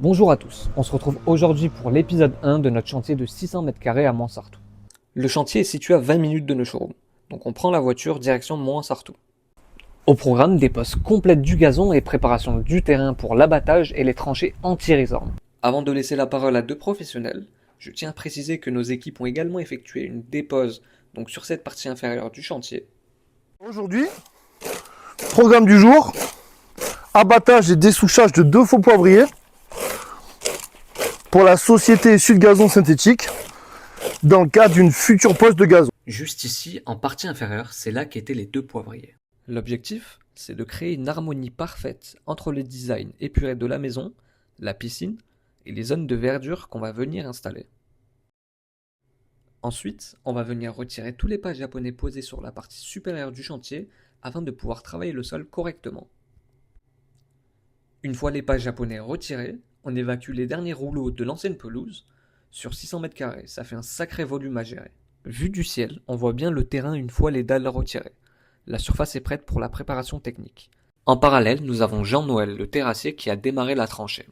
Bonjour à tous, on se retrouve aujourd'hui pour l'épisode 1 de notre chantier de 600 m² à Montsartou. Le chantier est situé à 20 minutes de nos showrooms, donc on prend la voiture direction Montsartou. Au programme, des postes complètes du gazon et préparation du terrain pour l'abattage et les tranchées anti-résormes. Avant de laisser la parole à deux professionnels, je tiens à préciser que nos équipes ont également effectué une dépose donc sur cette partie inférieure du chantier. Aujourd'hui, programme du jour, abattage et dessouchage de 2 faux poivriers pour la société Sud Gazon Synthétique dans le cadre d'une future pose de gazon. Juste ici, en partie inférieure, c'est là qu'étaient les deux poivriers. L'objectif, c'est de créer une harmonie parfaite entre le design épuré de la maison, la piscine et les zones de verdure qu'on va venir installer. Ensuite, on va venir retirer tous les pas japonais posés sur la partie supérieure du chantier afin de pouvoir travailler le sol correctement. Une fois les pas japonais retirés, on évacue les derniers rouleaux de l'ancienne pelouse. Sur 600 m², ça fait un sacré volume à gérer. Vu du ciel, on voit bien le terrain une fois les dalles retirées. La surface est prête pour la préparation technique. En parallèle, nous avons Jean-Noël, le terrassier, qui a démarré la tranchée.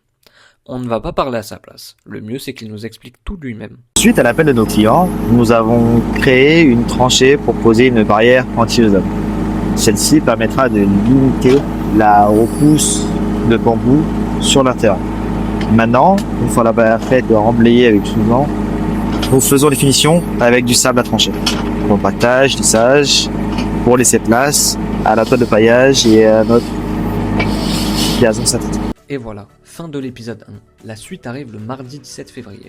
On ne va pas parler à sa place. Le mieux, c'est qu'il nous explique tout lui-même. Suite à l'appel de nos clients, nous avons créé une tranchée pour poser une barrière anti-ozone. Celle-ci permettra de limiter la repousse de bambou sur le terrain. Maintenant, une fois la barrière faite et remblayée avec souvent, nous faisons les finitions avec du sable à trancher. Compactage, lissage, pour laisser place à la toile de paillage et à notre gazon synthétique. Et voilà, fin de l'épisode 1. La suite arrive le mardi 17 février.